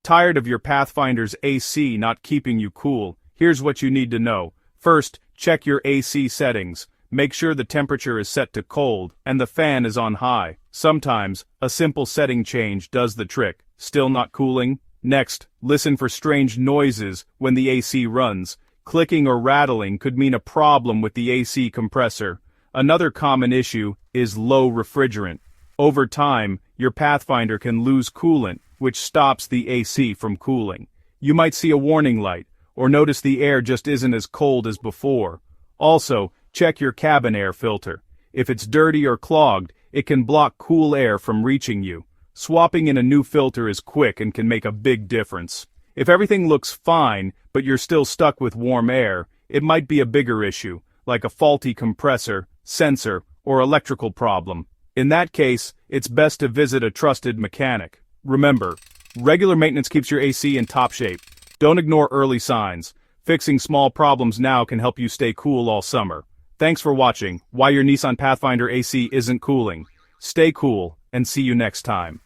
Tired of your Pathfinder's AC not keeping you cool? Here's what you need to know. First, check your AC settings. Make sure the temperature is set to cold, and the fan is on high. Sometimes, a simple setting change does the trick. Still not cooling? Next, listen for strange noises when the AC runs. Clicking or rattling could mean a problem with the AC compressor. Another common issue is low refrigerant. Over time, your Pathfinder can lose coolant, which stops the AC from cooling. You might see a warning light, or notice the air just isn't as cold as before. Also, check your cabin air filter. If it's dirty or clogged, it can block cool air from reaching you. Swapping in a new filter is quick and can make a big difference. If everything looks fine, but you're still stuck with warm air, it might be a bigger issue, like a faulty compressor, sensor, or electrical problem. In that case, it's best to visit a trusted mechanic. Remember, regular maintenance keeps your AC in top shape. Don't ignore early signs. Fixing small problems now can help you stay cool all summer. Thanks for watching Why Your Nissan Pathfinder AC Isn't Cooling. Stay cool, and see you next time.